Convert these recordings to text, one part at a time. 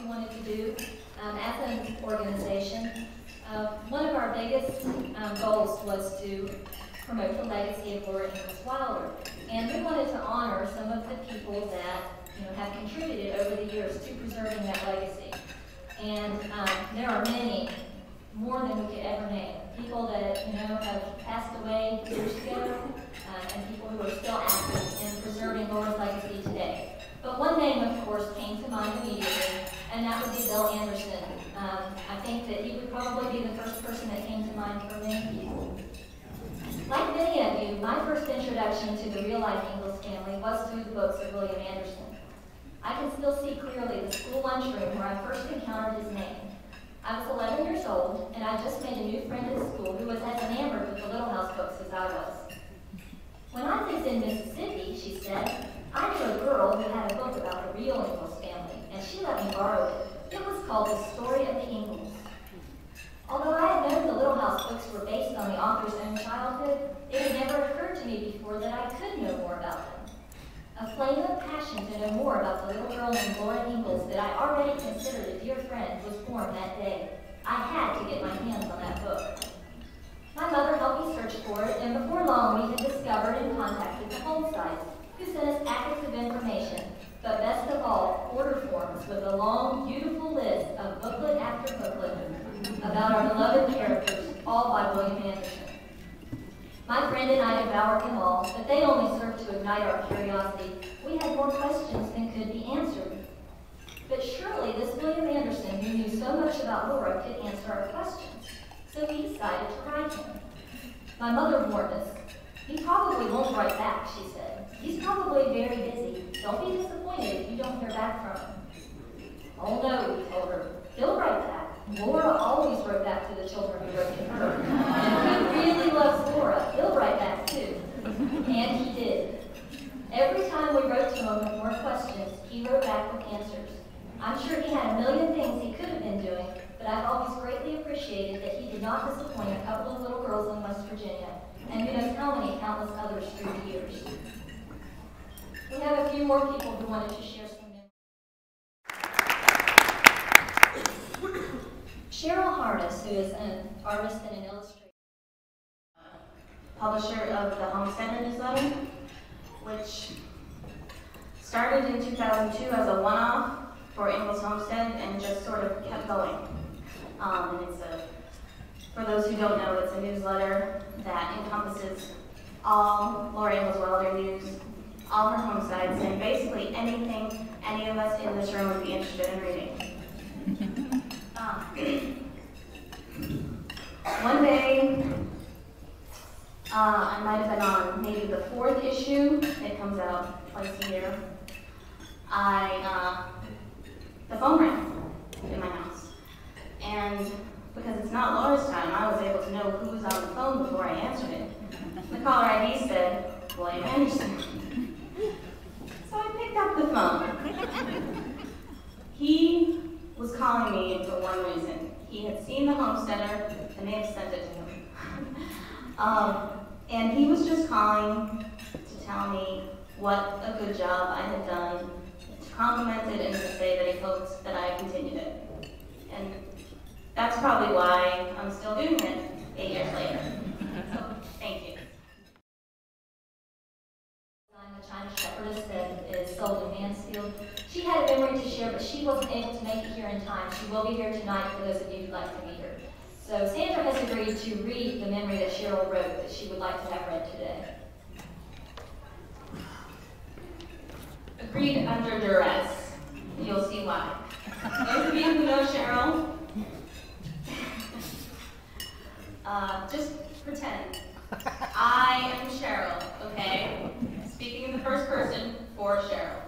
we wanted to do as an organization. One of our biggest goals was to promote the legacy of Laura Ingalls Wilder. And we wanted to honor some of the people that have contributed over the years to preserving that legacy. And there are many, more than we could ever name. People that have passed away years ago, and people who are still active in preserving Laura's legacy today. But one name, of course, came to mind immediately, and that would be Bill Anderson. I think that he would probably be the first person that came to mind for many people. Like many of you, my first introduction to the real-life Ingalls family was through the books of William Anderson. I can still see clearly the school lunchroom where I first encountered his name. I was 11 years old, and I just made a new friend at school who was as enamored with the Little House books as I was. When I lived in Mississippi, she said, I knew a girl who had a book about the real Ingalls family, and she let me borrow it. It was called The Story of the Ingalls. Although I had known the Little House books were based on the author's own childhood, it had never occurred to me before that I could know more about them. A flame of passion to know more about the little girl named Laura Ingalls that I already considered a dear friend was born that day. I had to get my hands on that book. My mother helped me search for it, and before long we had discovered and contacted the home site, who sent us packets of information, but best of all, order forms with a long, beautiful list of booklet after booklet about our beloved characters, all by William Anderson. My friend and I devoured them all, but they only served to ignite our curiosity. We had more questions than could be answered. But surely this William Anderson, who knew so much about Laura, could answer our questions. So we decided to write him. My mother warned us. He probably won't write back, she said. He's probably very busy. Don't be disappointed if you don't hear back from him. Oh no, we told her. He'll write back. Laura always wrote back to the children who wrote to her. And he really loves Laura. He'll write back too. And he did. Every time we wrote to him with more questions, he wrote back with answers. I'm sure he had a million things he could have been doing, but I've always greatly appreciated that he did not disappoint a couple of little girls in West Virginia, and who knows how many countless others through the years. We have a few more people who wanted to share some memories. Cheryl Harness, who is an artist and an illustrator, publisher of the Homestead newsletter, which started in 2002 as a one-off for Ingalls Homestead and just sort of kept going. And for those who don't know, it's a newsletter that encompasses all Laura Ingalls Wilder news, all her homesteads, and basically anything any of us in this room would be interested in reading. One day, I might have been on maybe the 4th issue. It comes out twice a year. The phone rang in my house. And because it's not Laura's time, I was able to know who was on the phone before I answered it. The caller ID said, William Anderson. So I picked up the phone. He was calling me for one reason. He had seen the Homesteader, and they had sent it to him. And he was just calling to tell me what a good job I had done, to compliment it and to say that he hoped that I continued it. And that's probably why I'm still doing it 8 years later. So, thank you. The China Shepherdess that is sold in Mansfield. She had a memory to share, but she wasn't able to make it here in time. She will be here tonight for those of you who'd like to meet her. So Sandra has agreed to read the memory that Cheryl wrote that she would like to have read today. Agreed under duress. You'll see why. Those of you who know Cheryl, just pretend. I am Cheryl, okay? Speaking in the first person for Cheryl.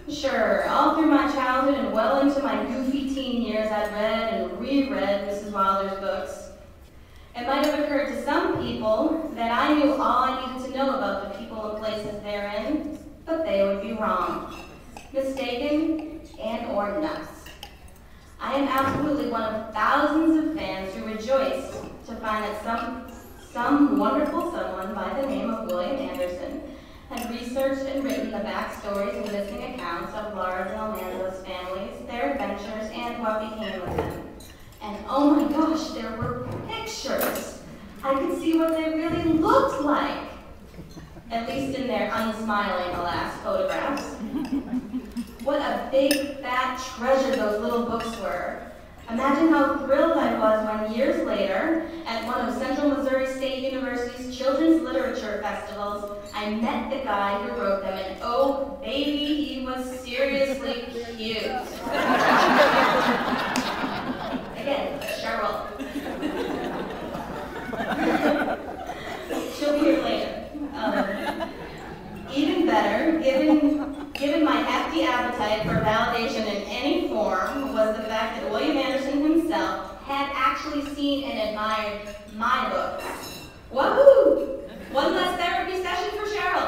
Sure, all through my childhood and well into my goofy teen years, I'd read and reread Mrs. Wilder's books. It might have occurred to some people that I knew all I needed to know about the people and places therein, but they would be wrong, mistaken, and or nuts. I am absolutely one of thousands of fans who rejoice to find that some wonderful someone by the name of William Anderson had researched and written the backstories and missing accounts of Laura's and Amanda's families, their adventures, and what became of them. And oh my gosh, there were pictures. I could see what they really looked like, at least in their unsmiling, alas, photographs. What a big, fat treasure those little books were. Imagine how thrilled I was when years later, at one of Central Missouri State University's Children's Literature Festivals, I met the guy who wrote them, and oh baby, he was seriously cute. Again, Cheryl. She'll be here later. Even better, given my hefty appetite for validation in any form, was the fact that William Anderson himself had actually seen and admired my books. Woohoo! One less therapy session for Cheryl.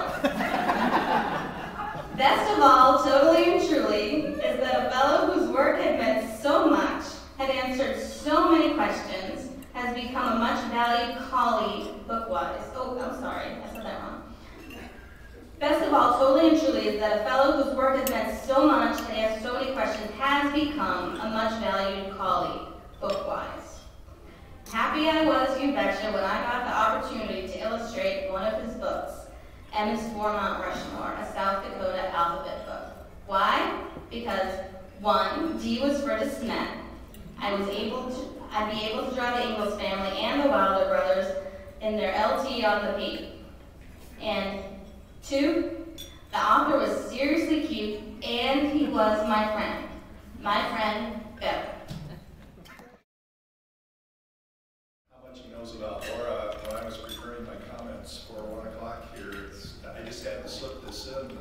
Best of all, totally and truly, is that a fellow whose work had meant so much, had answered so many questions, has become a much valued colleague book-wise. Oh, I'm sorry, I said that wrong. Best of all, totally and truly, is that a fellow whose work has meant so much and answered so many questions has become a much valued colleague, book-wise. Happy I was, you betcha, when I got the opportunity to illustrate one of his books, Emma's For Mount Rushmore, a South Dakota alphabet book. Why? Because 1, D was for De Smet. I'd be able to draw the Ingalls family and the Wilder brothers in their LT on the P. And 2, the author was seriously cute, and he was my friend. My friend, Bill. How much he knows about Laura. When I was preparing my comments for 1 o'clock here, I just had to slip this in.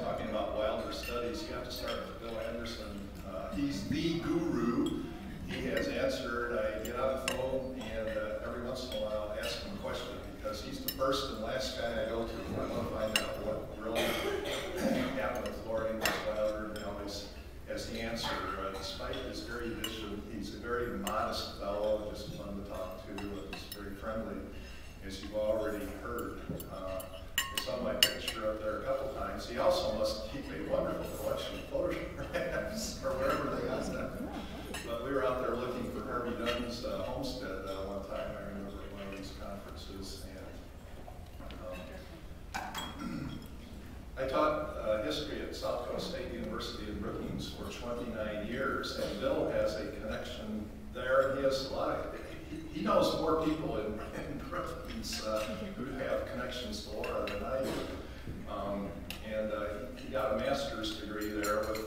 Talking about Wilder studies, you have to start with Bill Anderson. He's the guru. He has answered. I get on the phone, and every once in a while I ask him a question, because he's the first and last guy I go to when I want to find out what really happened with Laura Ingalls Wilder, and he always has the answer. Despite his erudition, he's a very modest fellow, just fun to talk to, he's very friendly, as you've already heard. I saw my picture up there a couple times. He also must keep a wonderful collection of photographs, or wherever they got them. But we were out there looking for Harvey Dunn's homestead one time, I remember, at one of these conferences. And I taught history at South Dakota State University in Brookings for 29 years, and Bill has a connection there. He has a lot of, he knows more people in Brookings who have connections to Laura than I do. He got a master's degree there with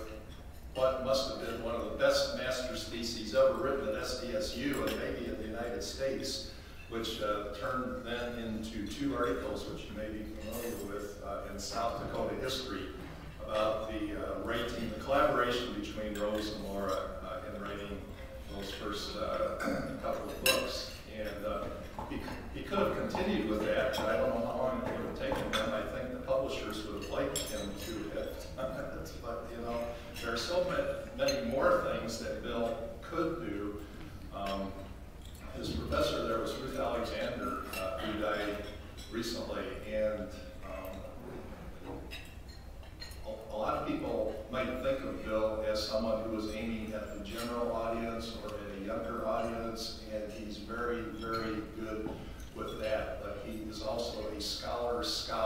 what must have been one of the best master's theses ever written at SDSU and maybe in the United States, which turned then into 2 articles, which you may be familiar with, in South Dakota history, about the collaboration between Rose and Laura in writing those first couple of books. And he could have continued with that, but I don't know how long it would have taken him. I think the publishers would have liked him to have done it, but you know, there are so many more things that Bill could do. His professor there was Ruth Alexander, who died recently, and a lot of people might think of Bill as someone who was aiming at the general audience or at a younger audience, and he's very, very good with that. But he is also a scholar's scholar.